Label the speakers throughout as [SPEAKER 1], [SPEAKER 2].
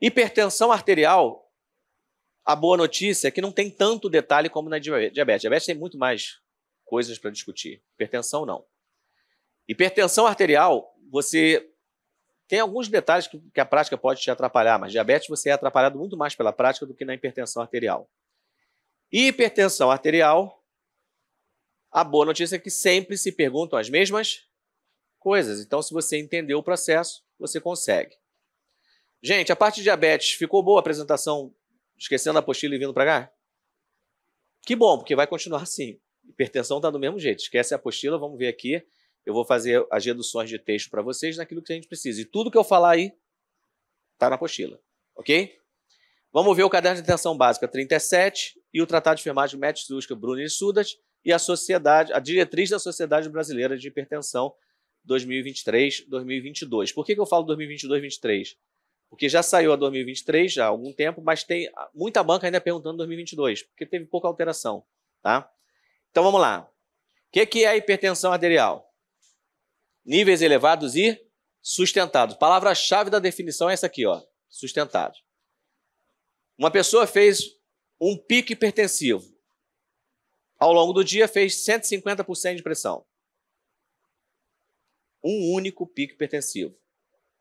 [SPEAKER 1] Hipertensão arterial, a boa notícia é que não tem tanto detalhe como na diabetes. Diabetes tem muito mais coisas para discutir. Hipertensão, não. Hipertensão arterial, você tem alguns detalhes que a prática pode te atrapalhar, mas diabetes você é atrapalhado muito mais pela prática do que na hipertensão arterial. E hipertensão arterial, a boa notícia é que sempre se perguntam as mesmas coisas. Então, se você entendeu o processo, você consegue. Gente, a parte de diabetes, ficou boa a apresentação, esquecendo a apostila e vindo para cá? Que bom, porque vai continuar assim. Hipertensão está do mesmo jeito. Esquece a apostila, vamos ver aqui. Eu vou fazer as reduções de texto para vocês naquilo que a gente precisa. E tudo que eu falar aí está na apostila, ok? Vamos ver o caderno de atenção básica 37 e o Tratado de Enfermagem Metz-Suska, Bruno e Sudat e a diretriz da Sociedade Brasileira de Hipertensão 2023-2022. Por que eu falo 2022-2023? Porque já saiu a 2023 já há algum tempo, mas tem muita banca ainda perguntando 2022, porque teve pouca alteração, tá? Então vamos lá. O que é a hipertensão arterial? Níveis elevados e sustentados. Palavra-chave da definição é essa aqui, ó, sustentado. Uma pessoa fez um pico hipertensivo. Ao longo do dia fez 150% de pressão. Um único pico hipertensivo.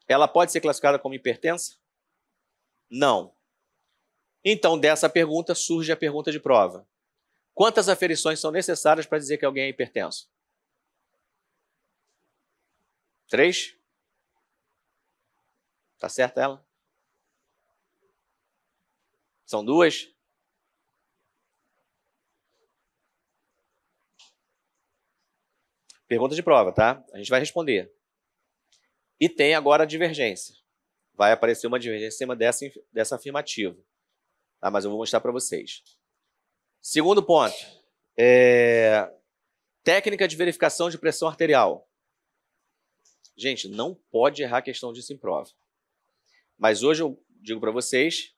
[SPEAKER 1] Ela pode ser classificada como hipertensa? Não. Então, dessa pergunta surge a pergunta de prova. Quantas aferições são necessárias para dizer que alguém é hipertenso? 3? Tá certa ela? São 2? Pergunta de prova, tá? A gente vai responder. E tem agora a divergência. Vai aparecer uma divergência em cima dessa afirmativa. Tá? Mas eu vou mostrar para vocês. Segundo ponto. Técnica de verificação de pressão arterial. Gente, não pode errar a questão disso em prova. Mas hoje eu digo para vocês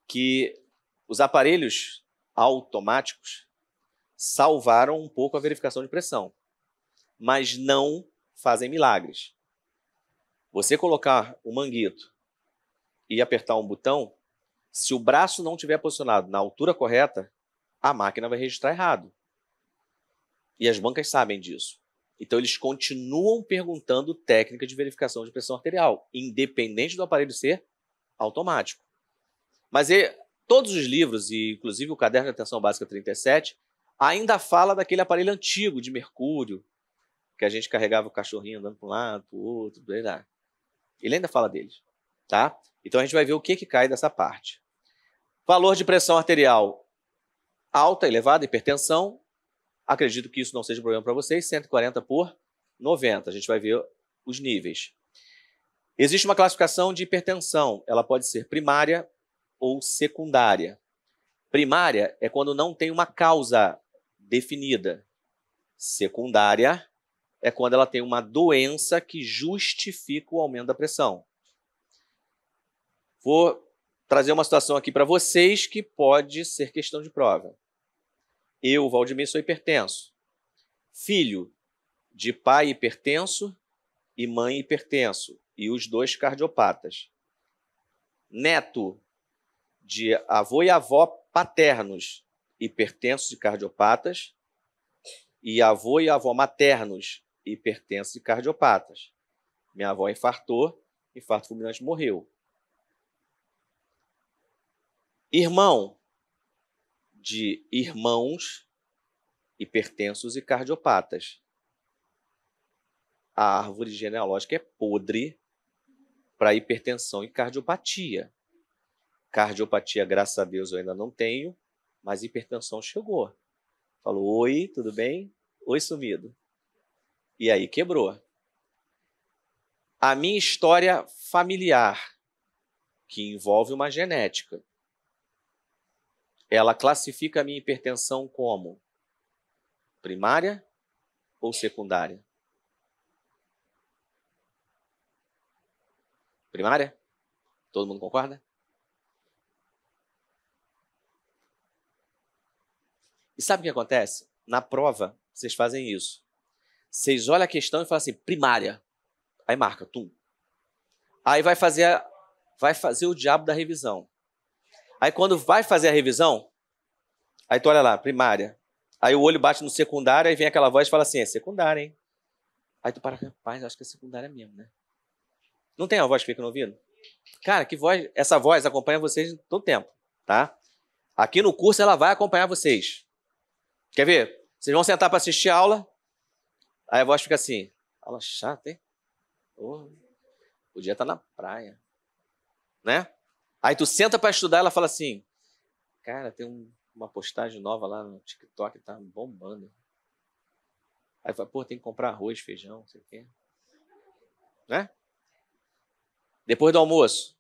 [SPEAKER 1] que os aparelhos automáticos salvaram um pouco a verificação de pressão, mas não fazem milagres. Você colocar o manguito e apertar um botão, se o braço não estiver posicionado na altura correta, a máquina vai registrar errado. E as bancas sabem disso. Então, eles continuam perguntando técnica de verificação de pressão arterial, independente do aparelho ser automático. Mas todos os livros, e inclusive o Caderno de Atenção Básica 37, ainda fala daquele aparelho antigo de mercúrio, que a gente carregava o cachorrinho andando para um lado, para o outro, daí lá. Ele ainda fala deles, tá? Então, a gente vai ver o que cai dessa parte. Valor de pressão arterial alta, elevada, hipertensão. Acredito que isso não seja um problema para vocês. 140/90. A gente vai ver os níveis. Existe uma classificação de hipertensão. Ela pode ser primária ou secundária. Primária é quando não tem uma causa definida. Secundária é quando ela tem uma doença que justifica o aumento da pressão. Vou trazer uma situação aqui para vocês que pode ser questão de prova. Eu, Valdemir, sou hipertenso. Filho de pai hipertenso e mãe hipertenso. E os dois cardiopatas. Neto de avô e avó paternos hipertensos e cardiopatas. E avô e avó maternos hipertensos e cardiopatas. Minha avó infartou, infarto fulminante, morreu. Irmão de irmãos hipertensos e cardiopatas. A árvore genealógica é podre para hipertensão e cardiopatia. Cardiopatia, graças a Deus, eu ainda não tenho, mas hipertensão chegou. Falou, oi, tudo bem? Oi, sumido. E aí quebrou. A minha história familiar, que envolve uma genética, ela classifica a minha hipertensão como primária ou secundária? Primária? Todo mundo concorda? E sabe o que acontece? Na prova, vocês fazem isso. Vocês olham a questão e falam assim, primária. Aí marca, tum. Aí vai fazer o diabo da revisão. Aí quando vai fazer a revisão, aí tu olha lá, primária. Aí o olho bate no secundário, aí vem aquela voz e fala assim, é secundária, hein? Aí tu para, rapaz, acho que é secundária mesmo, né? Não tem a voz que fica no ouvido? Cara, que voz? Essa voz acompanha vocês todo o tempo, tá? Aqui no curso ela vai acompanhar vocês. Quer ver? Vocês vão sentar para assistir a aula, aí a voz fica assim, aula chata, hein? Oh, podia estar na praia, né? Aí tu senta para estudar, ela fala assim, cara, tem uma postagem nova lá no TikTok, tá bombando. Aí fala, pô, tem que comprar arroz, feijão, não sei o quê. Né? Depois do almoço,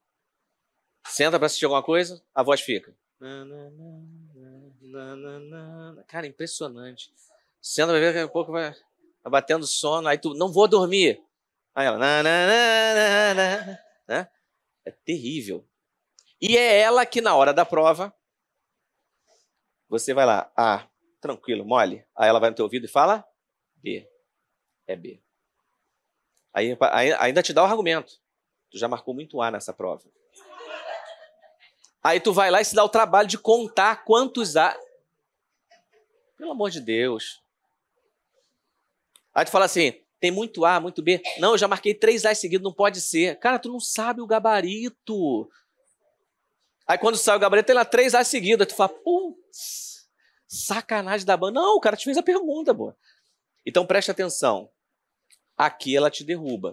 [SPEAKER 1] senta para assistir alguma coisa, a voz fica. Cara, impressionante. Senta para ver, daqui a pouco vai batendo sono, aí tu, não vou dormir. Aí ela, né? É terrível. E é ela que na hora da prova, você vai lá, A, tranquilo, mole. Aí ela vai no teu ouvido e fala, B. É B. Aí ainda te dá o argumento. Tu já marcou muito A nessa prova. Aí tu vai lá e se dá o trabalho de contar quantos A. Pelo amor de Deus. Aí tu fala assim, tem muito A, muito B. Não, eu já marquei 3 A seguidos, não pode ser. Cara, tu não sabe o gabarito. Aí quando sai o gabarito, tem lá 3 A seguidos. Aí tu fala, putz, sacanagem da banda. Não, o cara te fez a pergunta, pô. Então preste atenção. Aqui ela te derruba.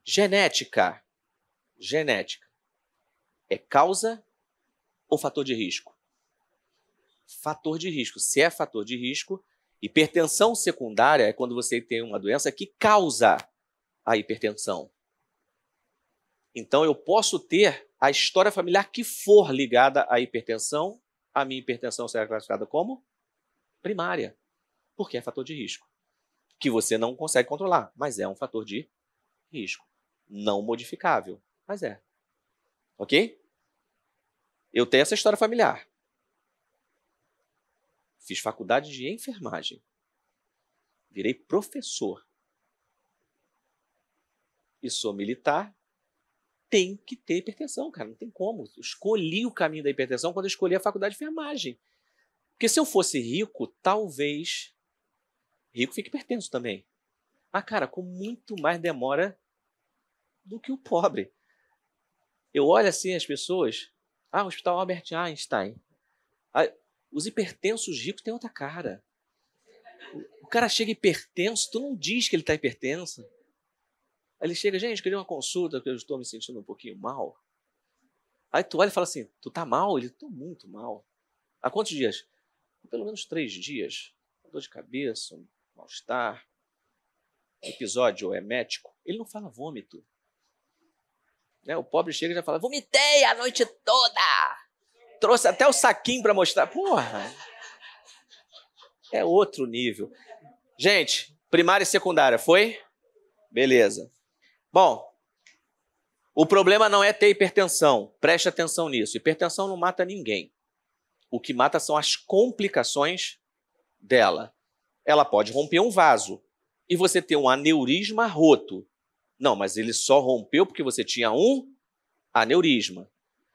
[SPEAKER 1] Genética. Genética. É causa ou fator de risco? Fator de risco. Se é fator de risco, hipertensão secundária é quando você tem uma doença que causa a hipertensão. Então, eu posso ter a história familiar que for ligada à hipertensão, a minha hipertensão será classificada como primária, porque é fator de risco, que você não consegue controlar, mas é um fator de risco. Não modificável, mas é. Ok? Eu tenho essa história familiar. Fiz faculdade de enfermagem. Virei professor. E sou militar. Tem que ter hipertensão, cara. Não tem como. Eu escolhi o caminho da hipertensão quando eu escolhi a faculdade de enfermagem. Porque se eu fosse rico, talvez rico fique hipertenso também. Ah, cara, com muito mais demora do que o pobre. Eu olho assim as pessoas. Ah, o Hospital Albert Einstein. Ah, os hipertensos ricos têm outra cara. O cara chega hipertenso, tu não diz que ele está hipertenso. Aí ele chega, gente, queria uma consulta, porque eu estou me sentindo um pouquinho mal. Aí tu olha e fala assim, tu tá mal? Ele, tô muito mal. Há quantos dias? Pelo menos 3 dias. Dor de cabeça, um mal-estar, episódio emético. Ele não fala vômito. Né? O pobre chega e já fala, vomitei a noite toda. Trouxe até o saquinho para mostrar. Porra! É outro nível. Gente, primária e secundária, foi? Beleza. Bom, o problema não é ter hipertensão. Preste atenção nisso. Hipertensão não mata ninguém. O que mata são as complicações dela. Ela pode romper um vaso e você ter um aneurisma roto. Não, mas ele só rompeu porque você tinha um aneurisma.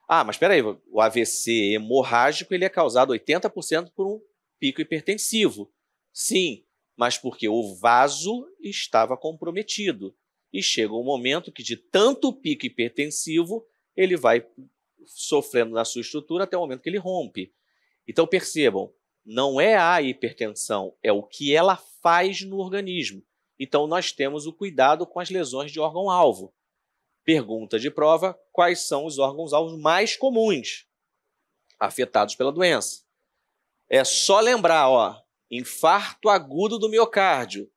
[SPEAKER 1] Ah, mas espera aí, o AVC hemorrágico ele é causado 80% por um pico hipertensivo. Sim, mas porque o vaso estava comprometido. E chega um momento que de tanto pico hipertensivo, ele vai sofrendo na sua estrutura até o momento que ele rompe. Então percebam, não é a hipertensão, é o que ela faz no organismo. Então nós temos o cuidado com as lesões de órgão-alvo. Pergunta de prova, quais são os órgãos-alvos mais comuns afetados pela doença? É só lembrar, ó, infarto agudo do miocárdio.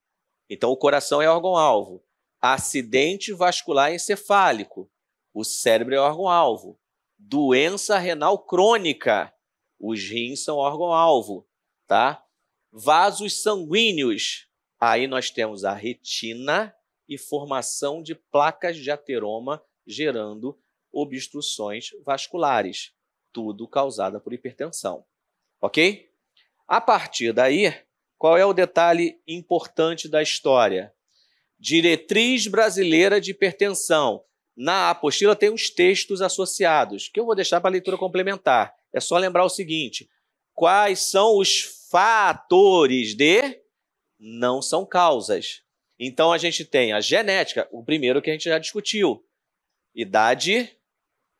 [SPEAKER 1] Então o coração é órgão-alvo. Acidente vascular encefálico. O cérebro é órgão-alvo. Doença renal crônica. Os rins são órgão-alvo, tá? Vasos sanguíneos. Aí nós temos a retina e formação de placas de ateroma gerando obstruções vasculares. Tudo causada por hipertensão. Ok? A partir daí, Qual é o detalhe importante da história? Diretriz Brasileira de Hipertensão. Na apostila tem os textos associados, que eu vou deixar para leitura complementar. É só lembrar o seguinte: quais são os fatores de... Não são causas. Então, a gente tem a genética, o primeiro que a gente já discutiu. Idade,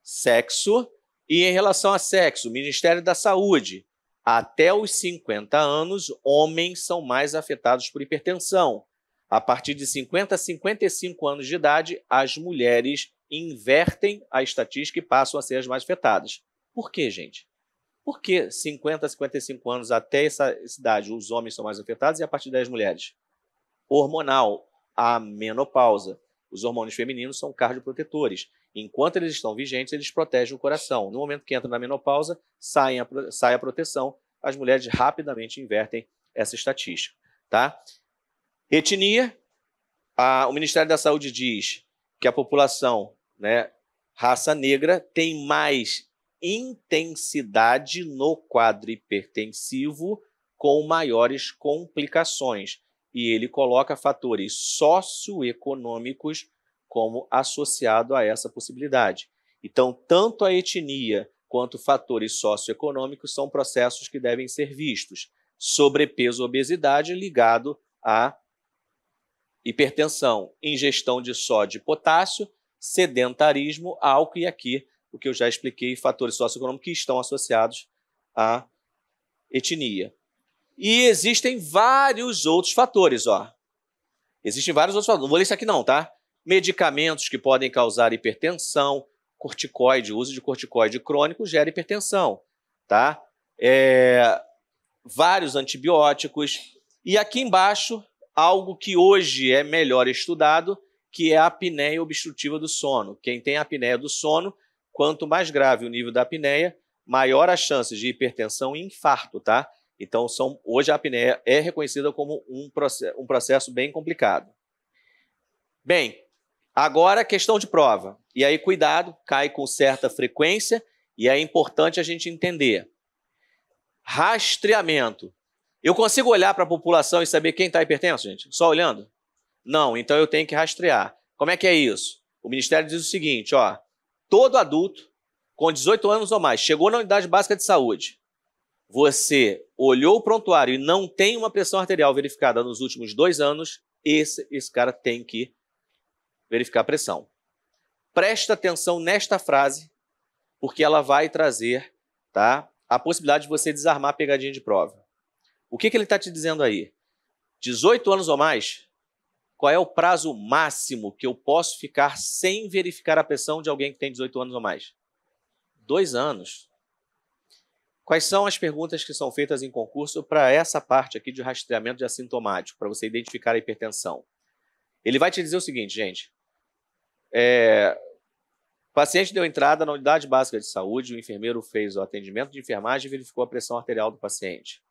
[SPEAKER 1] sexo e, em relação a sexo, Ministério da Saúde. Até os 50 anos, homens são mais afetados por hipertensão. A partir de 50 a 55 anos de idade, as mulheres invertem a estatística e passam a ser as mais afetadas. Por quê, gente? Por que 50 a 55 anos até essa idade os homens são mais afetados e a partir das mulheres? Hormonal, a menopausa. Os hormônios femininos são cardioprotetores. Enquanto eles estão vigentes, eles protegem o coração. No momento que entra na menopausa, sai a proteção. As mulheres rapidamente invertem essa estatística. Tá? Etnia, o Ministério da Saúde diz que a população, né, raça negra, tem mais intensidade no quadro hipertensivo com maiores complicações. E ele coloca fatores socioeconômicos como associado a essa possibilidade. Então, tanto a etnia quanto fatores socioeconômicos são processos que devem ser vistos. Sobrepeso, obesidade ligado à hipertensão, ingestão de sódio e potássio, sedentarismo, álcool e aqui o que eu já expliquei, fatores socioeconômicos que estão associados à etnia. E existem vários outros fatores, ó. Existem vários outros fatores. Não vou ler isso aqui não, tá? Medicamentos que podem causar hipertensão, corticoide, uso de corticoide crônico gera hipertensão, tá? Vários antibióticos. E aqui embaixo, algo que hoje é melhor estudado, que é a apneia obstrutiva do sono. Quem tem apneia do sono, quanto mais grave o nível da apneia, maior a chance de hipertensão e infarto, tá? Então, hoje a apneia é reconhecida como um processo bem complicado. Bem, agora questão de prova. E aí, cuidado, cai com certa frequência e é importante a gente entender. Rastreamento. Eu consigo olhar para a população e saber quem está hipertenso, gente? Só olhando? Não, então eu tenho que rastrear. Como é que é isso? O Ministério diz o seguinte, ó, todo adulto com 18 anos ou mais chegou na unidade básica de saúde, você olhou o prontuário e não tem uma pressão arterial verificada nos últimos 2 anos, esse cara tem que verificar a pressão. Presta atenção nesta frase, porque ela vai trazer, tá, a possibilidade de você desarmar a pegadinha de prova. O que ele está te dizendo aí? 18 anos ou mais, qual é o prazo máximo que eu posso ficar sem verificar a pressão de alguém que tem 18 anos ou mais? 2 anos. Quais são as perguntas que são feitas em concurso para essa parte aqui de rastreamento de assintomático, para você identificar a hipertensão? Ele vai te dizer o seguinte, gente. O paciente deu entrada na unidade básica de saúde, o enfermeiro fez o atendimento de enfermagem e verificou a pressão arterial do paciente.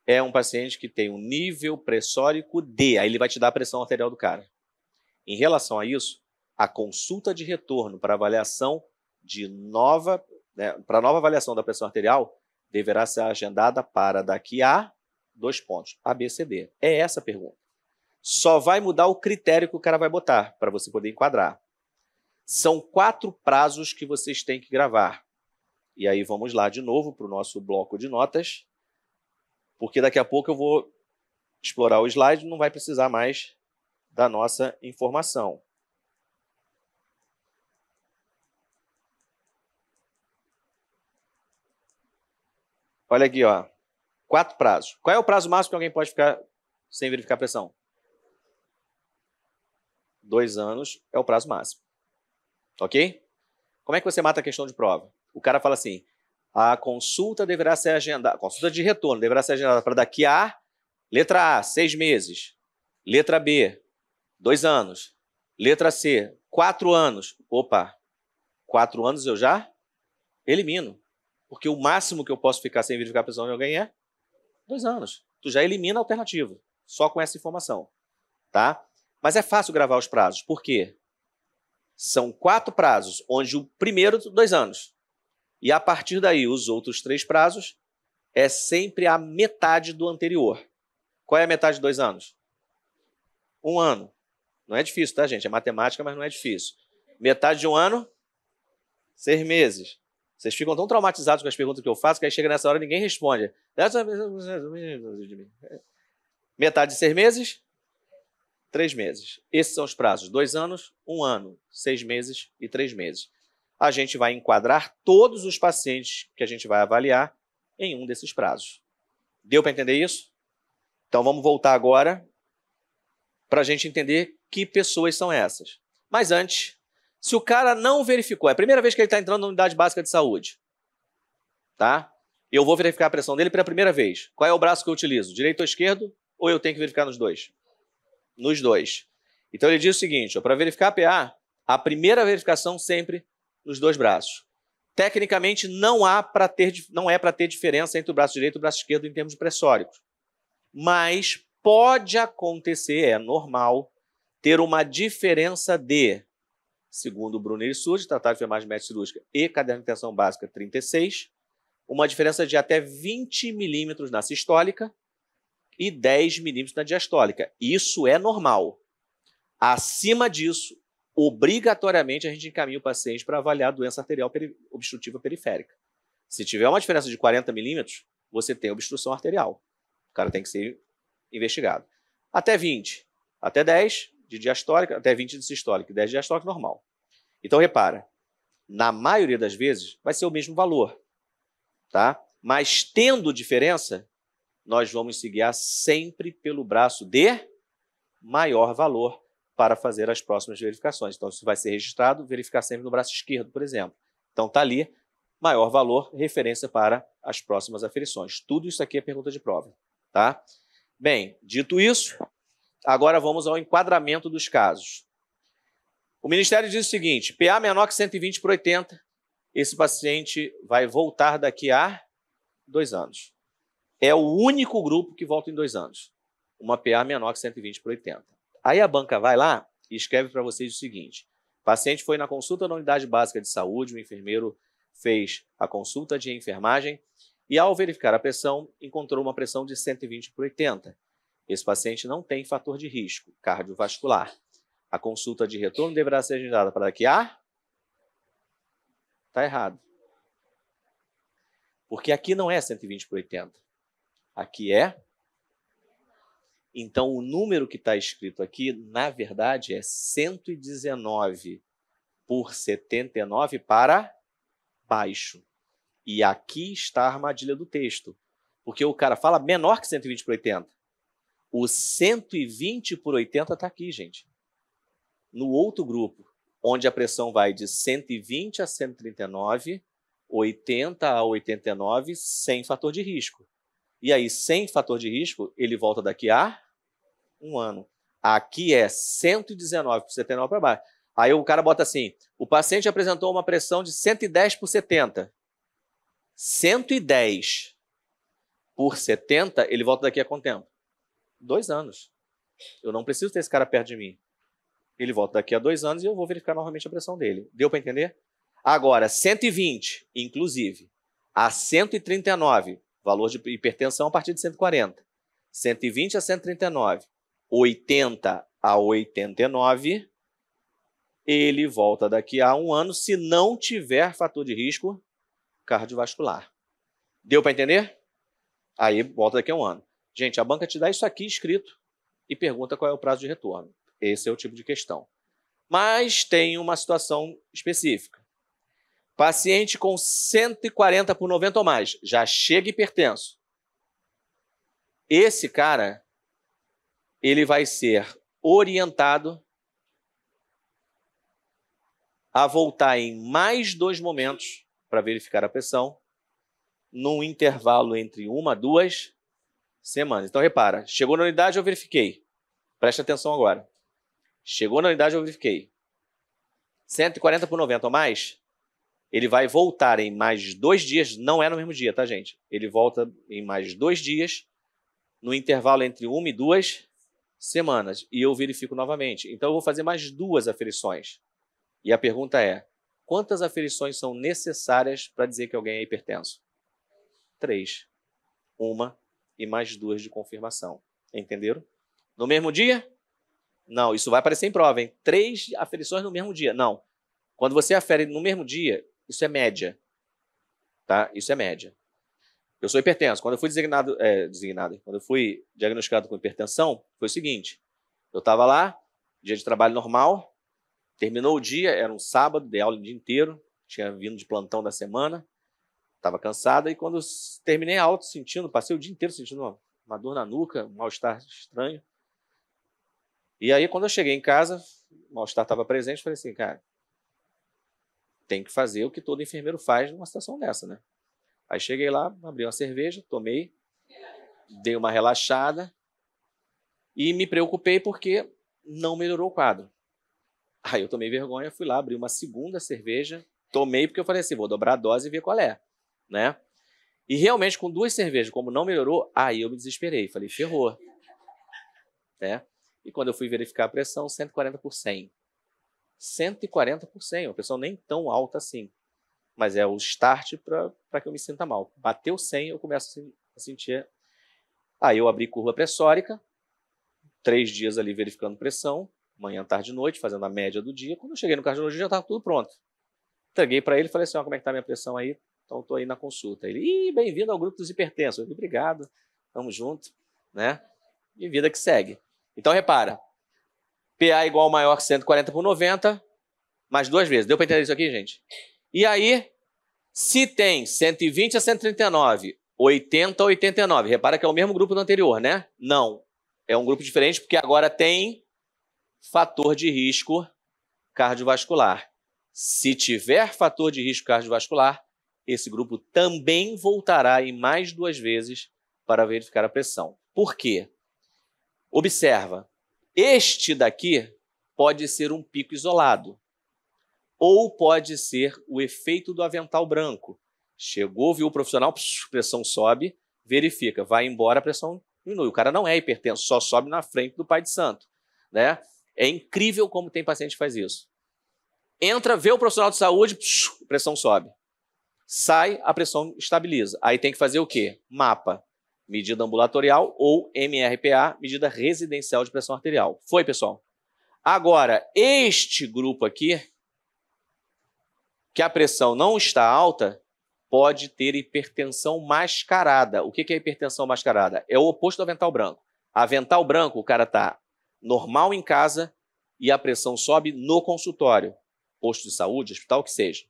[SPEAKER 1] É um paciente que tem um nível pressórico D, aí ele vai te dar a pressão arterial do cara. Em relação a isso, a consulta de retorno para avaliação para nova avaliação da pressão arterial deverá ser agendada para daqui a 2 pontos, A, B, C, D. É essa a pergunta. Só vai mudar o critério que o cara vai botar para você poder enquadrar. São 4 prazos que vocês têm que gravar. E aí vamos lá de novo para o nosso bloco de notas, porque daqui a pouco eu vou explorar o slide e não vai precisar mais da nossa informação. Olha aqui, ó. 4 prazos. Qual é o prazo máximo que alguém pode ficar sem verificar a pressão? 2 anos é o prazo máximo. Ok? Como é que você mata a questão de prova? O cara fala assim, a consulta deverá ser agendada, a consulta de retorno deverá ser agendada para daqui a, letra A, 6 meses, letra B, 2 anos, letra C, 4 anos. Opa, 4 anos eu já elimino, porque o máximo que eu posso ficar sem verificar a pressão de alguém é 2 anos. Tu já elimina a alternativa, só com essa informação, tá? Mas é fácil gravar os prazos, por quê? São 4 prazos, onde o primeiro, 2 anos. E a partir daí, os outros 3 prazos é sempre a metade do anterior. Qual é a metade de 2 anos? 1 ano. Não é difícil, tá, gente? É matemática, mas não é difícil. Metade de 1 ano? 6 meses. Vocês ficam tão traumatizados com as perguntas que eu faço que aí chega nessa hora e ninguém responde. Metade de 6 meses? 3 meses. Esses são os prazos. 2 anos, 1 ano, 6 meses e 3 meses. A gente vai enquadrar todos os pacientes que a gente vai avaliar em um desses prazos. Deu para entender isso? Então vamos voltar agora para a gente entender que pessoas são essas. Mas antes, se o cara não verificou, é a primeira vez que ele está entrando na unidade básica de saúde, tá? Eu vou verificar a pressão dele pela primeira vez. Qual é o braço que eu utilizo? Direito ou esquerdo? Ou eu tenho que verificar nos dois? Nos dois. Então ele diz o seguinte, para verificar a PA, a primeira verificação sempre nos dois braços. Tecnicamente não é para ter diferença entre o braço direito e o braço esquerdo em termos pressóricos. Mas pode acontecer, é normal, ter uma diferença de, segundo o Brunner e Surge, Tratado de Enfermagem Médica Cirúrgica e Caderno de Intenção Básica 36, uma diferença de até 20 milímetros na sistólica e 10 milímetros na diastólica. Isso é normal. Acima disso, obrigatoriamente a gente encaminha o paciente para avaliar a doença arterial obstrutiva periférica. Se tiver uma diferença de 40 milímetros, você tem obstrução arterial. O cara tem que ser investigado. Até 20, até 10 de diastólica, até 20 de sistólica e 10 de diastólica, normal. Então, repara, na maioria das vezes vai ser o mesmo valor, tá? Mas tendo diferença, nós vamos se guiar sempre pelo braço de maior valor para fazer as próximas verificações. Então, se vai ser registrado, verificar sempre no braço esquerdo, por exemplo. Então, está ali, maior valor, referência para as próximas aferições. Tudo isso aqui é pergunta de prova, tá? Bem, dito isso, agora vamos ao enquadramento dos casos. O Ministério diz o seguinte, PA menor que 120 por 80, esse paciente vai voltar daqui a 2 anos. É o único grupo que volta em 2 anos. Uma PA menor que 120 por 80. Aí a banca vai lá e escreve para vocês o seguinte, o paciente foi na consulta na unidade básica de saúde, o enfermeiro fez a consulta de enfermagem e ao verificar a pressão, encontrou uma pressão de 120 por 80. Esse paciente não tem fator de risco cardiovascular. A consulta de retorno deverá ser agendada para daqui a... Está errado. Porque aqui não é 120 por 80. Aqui é... Então, o número que está escrito aqui, na verdade, é 119 por 79 para baixo. E aqui está a armadilha do texto. Porque o cara fala menor que 120 por 80. O 120 por 80 está aqui, gente. No outro grupo, onde a pressão vai de 120 a 139, 80 a 89, sem fator de risco. E aí, sem fator de risco, ele volta daqui a 1 ano. Aqui é 119 por 79 para baixo. Aí o cara bota assim, o paciente apresentou uma pressão de 110 por 70. 110 por 70, ele volta daqui a quanto tempo? 2 anos. Eu não preciso ter esse cara perto de mim. Ele volta daqui a 2 anos e eu vou verificar novamente a pressão dele. Deu para entender? Agora, 120, inclusive, a 139, valor de hipertensão a partir de 140. 120 a 139, 80 a 89, ele volta daqui a 1 ano se não tiver fator de risco cardiovascular. Deu para entender? Aí volta daqui a 1 ano. Gente, a banca te dá isso aqui escrito e pergunta qual é o prazo de retorno. Esse é o tipo de questão. Mas tem uma situação específica. Paciente com 140 por 90 ou mais, já chega hipertenso. Esse cara, ele vai ser orientado a voltar em mais 2 momentos para verificar a pressão, num intervalo entre 1 a 2 semanas. Então, repara, chegou na unidade, eu verifiquei. Preste atenção agora. Chegou na unidade, eu verifiquei. 140 por 90 ou mais, ele vai voltar em mais 2 dias, não é no mesmo dia, tá, gente? Ele volta em mais 2 dias, no intervalo entre 1 e 2 semanas, e eu verifico novamente. Então, eu vou fazer mais 2 aferições. E a pergunta é, quantas aferições são necessárias para dizer que alguém é hipertenso? 3. 1 e mais 2 de confirmação. Entenderam? No mesmo dia? Não, isso vai aparecer em prova, hein? 3 aferições no mesmo dia. Não. Quando você afere no mesmo dia, isso é média. Tá? Isso é média. Eu sou hipertenso. Quando eu fui quando eu fui diagnosticado com hipertensão, foi o seguinte. Eu estava lá, dia de trabalho normal, terminou o dia, era um sábado, dei aula o dia inteiro, tinha vindo de plantão da semana, estava cansado, e quando terminei a aula, passei o dia inteiro sentindo uma dor na nuca, um mal-estar estranho. E aí, quando eu cheguei em casa, o mal-estar estava presente, falei assim, cara, tem que fazer o que todo enfermeiro faz numa situação dessa, né? Aí cheguei lá, abri uma cerveja, tomei, dei uma relaxada e me preocupei porque não melhorou o quadro. Aí eu tomei vergonha, fui lá, abri uma segunda cerveja, tomei porque eu falei assim, vou dobrar a dose e ver qual é, né? E realmente, com 2 cervejas, como não melhorou, aí eu me desesperei, falei, ferrou, né? E quando eu fui verificar a pressão, 140 por 100. 140 por 100, uma pressão nem tão alta assim. Mas é o start para que eu me sinta mal. Bateu 100, eu começo a sentir. Aí eu abri curva pressórica, 3 dias ali verificando pressão, manhã, tarde e noite, fazendo a média do dia. Quando eu cheguei no cardiologista, já estava tudo pronto. Entreguei para ele e falei assim, como é que está a minha pressão aí? Então, estou aí na consulta. Ele, bem-vindo ao grupo dos hipertensos. Eu falei, obrigado, estamos juntos, né? E vida que segue. Então, repara, PA igual ou maior que 140 por 90, mais 2 vezes. Deu para entender isso aqui, gente? E aí, se tem 120 a 139, 80 a 89, repara que é o mesmo grupo do anterior, né? Não, é um grupo diferente porque agora tem fator de risco cardiovascular. Se tiver fator de risco cardiovascular, esse grupo também voltará em mais 2 vezes para verificar a pressão. Por quê? Observa, este daqui pode ser um pico isolado, ou pode ser o efeito do avental branco. Chegou, viu o profissional, pressão sobe, verifica, vai embora, a pressão diminui. O cara não é hipertenso, só sobe na frente do pai de santo, né? É incrível como tem paciente que faz isso. Entra, vê o profissional de saúde, pressão sobe. Sai, a pressão estabiliza. Aí tem que fazer o quê? MAPA, medida ambulatorial, ou MRPA, medida residencial de pressão arterial. Foi, pessoal? Agora, este grupo aqui, que a pressão não está alta, pode ter hipertensão mascarada. O que é hipertensão mascarada? É o oposto do avental branco. Avental branco, o cara está normal em casa e a pressão sobe no consultório. Posto de saúde, hospital, o que seja.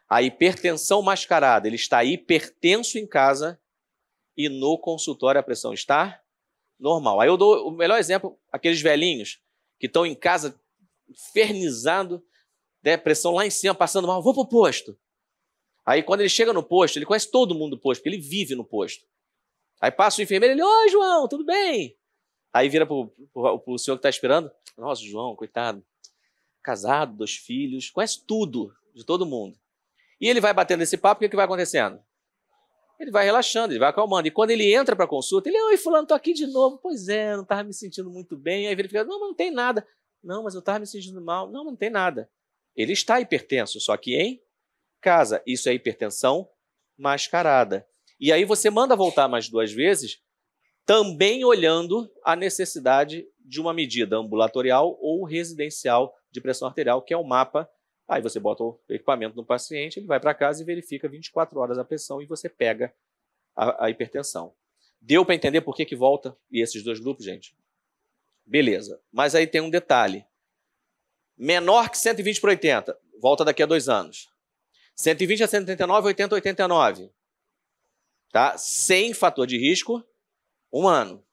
[SPEAKER 1] A hipertensão mascarada, ele está hipertenso em casa e no consultório a pressão está normal. Aí eu dou o melhor exemplo, aqueles velhinhos que estão em casa infernizado, né, pressão lá em cima, passando mal, vou pro posto. Aí quando ele chega no posto, ele conhece todo mundo do posto, porque ele vive no posto. Aí passa o enfermeiro, ele, oi, João, tudo bem? Aí vira pro senhor que está esperando, nossa, João, coitado, casado, 2 filhos, conhece tudo de todo mundo. E ele vai batendo esse papo, o que vai acontecendo? Ele vai relaxando, ele vai acalmando. E quando ele entra para a consulta, ele, oi, fulano, tô aqui de novo. Pois é, não estava me sentindo muito bem. Aí verifica, não, mas não tem nada. Não, mas eu estava me sentindo mal. Não, mas não tem nada. Ele está hipertenso, só que em casa. Isso é hipertensão mascarada. E aí você manda voltar mais 2 vezes, também olhando a necessidade de uma medida ambulatorial ou residencial de pressão arterial, que é o MAPA. Aí você bota o equipamento no paciente, ele vai para casa e verifica 24 horas a pressão e você pega a hipertensão. Deu para entender por que volta e esses 2 grupos, gente? Beleza. Mas aí tem um detalhe. Menor que 120 por 80, volta daqui a 2 anos. 120 a 139, 80 a 89. Tá? Sem fator de risco, 1 ano.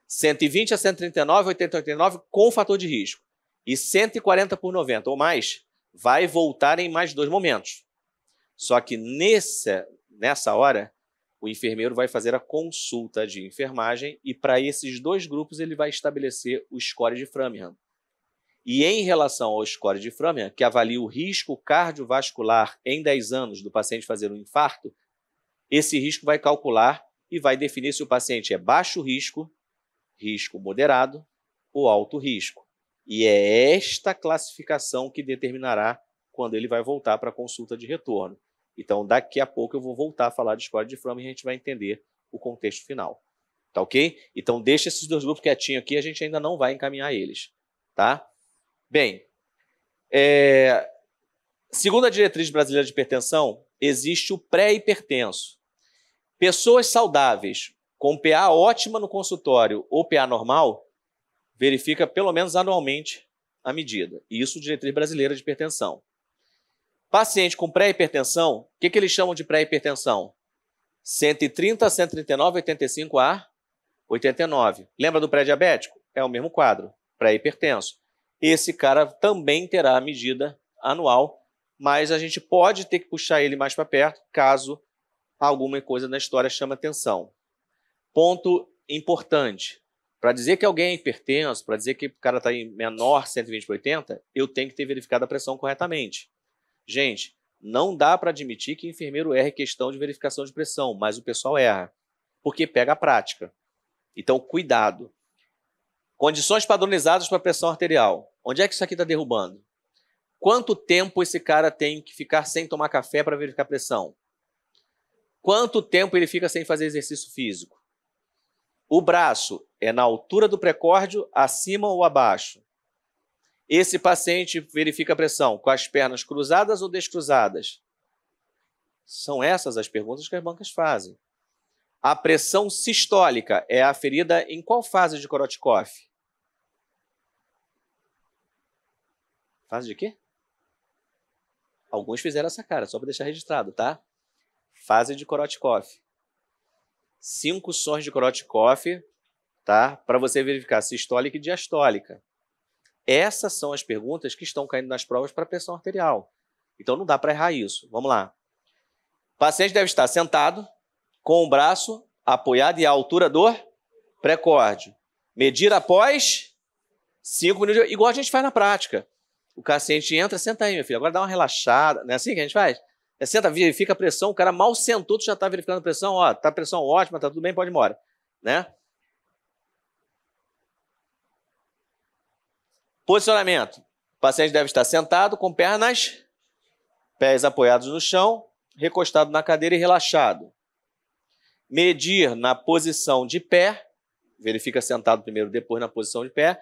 [SPEAKER 1] 120 a 139, 80 a 89 com fator de risco. E 140 por 90 ou mais, vai voltar em mais 2 momentos. Só que nessa hora, o enfermeiro vai fazer a consulta de enfermagem e para esses 2 grupos ele vai estabelecer o score de Framingham. E em relação ao score de Framingham, que avalia o risco cardiovascular em 10 anos do paciente fazer um infarto, esse risco vai calcular e vai definir se o paciente é baixo risco, risco moderado ou alto risco. E é esta classificação que determinará quando ele vai voltar para a consulta de retorno. Então, daqui a pouco eu vou voltar a falar de score de Framingham e a gente vai entender o contexto final. Tá ok? Então, deixa esses dois grupos quietinhos aqui, a gente ainda não vai encaminhar eles. Tá? Bem, segundo a diretriz brasileira de hipertensão, existe o pré-hipertenso. Pessoas saudáveis com PA ótima no consultório ou PA normal, verifica pelo menos anualmente a medida. Isso, diretriz brasileira de hipertensão. Paciente com pré-hipertensão, o que eles chamam de pré-hipertensão? 130, 139, 85 a 89. Lembra do pré-diabético? É o mesmo quadro, pré-hipertenso. Esse cara também terá a medida anual, mas a gente pode ter que puxar ele mais para perto, caso alguma coisa na história chame atenção. Ponto importante. Para dizer que alguém é hipertenso, para dizer que o cara está em menor 120 por 80, eu tenho que ter verificado a pressão corretamente. Gente, não dá para admitir que enfermeiro erre questão de verificação de pressão, mas o pessoal erra, porque pega a prática. Então, cuidado. Condições padronizadas para pressão arterial. Onde é que isso aqui está derrubando? Quanto tempo esse cara tem que ficar sem tomar café para verificar a pressão? Quanto tempo ele fica sem fazer exercício físico? O braço é na altura do precórdio, acima ou abaixo? Esse paciente verifica a pressão com as pernas cruzadas ou descruzadas? São essas as perguntas que as bancas fazem. A pressão sistólica é aferida em qual fase de Korotchkov? Fase de quê? Alguns fizeram essa cara, só para deixar registrado, tá? Fase de Korotchkov. 5 sons de Korotchkov, tá? Para você verificar sistólica e diastólica. Essas são as perguntas que estão caindo nas provas para pressão arterial. Então não dá para errar isso. Vamos lá. O paciente deve estar sentado, com o braço apoiado e à altura do precórdio. Medir após 5 minutos, igual a gente faz na prática. O paciente entra, senta aí, meu filho, agora dá uma relaxada. Não é assim que a gente faz? Senta, verifica a pressão, o cara mal sentou, tu já está verificando a pressão, ó, tá a pressão ótima, tá tudo bem, pode ir embora. Né? Posicionamento. O paciente deve estar sentado com pés apoiados no chão, recostado na cadeira e relaxado. Medir na posição de pé, verifica sentado primeiro, depois na posição de pé,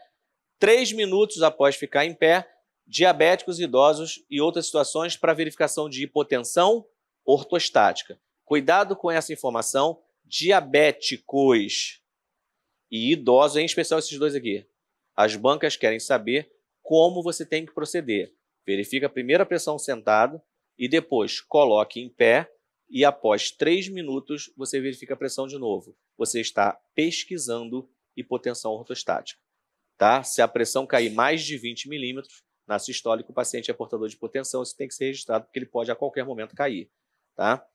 [SPEAKER 1] 3 minutos após ficar em pé, diabéticos, idosos e outras situações para verificação de hipotensão ortostática. Cuidado com essa informação, diabéticos e idosos, em especial esses dois aqui. As bancas querem saber como você tem que proceder. Verifica primeiro a pressão sentado e depois coloque em pé e após 3 minutos você verifica a pressão de novo. Você está pesquisando hipotensão ortostática. Tá? Se a pressão cair mais de 20 milímetros, na sistólica o paciente é portador de hipotensão, isso tem que ser registrado porque ele pode a qualquer momento cair. Tá?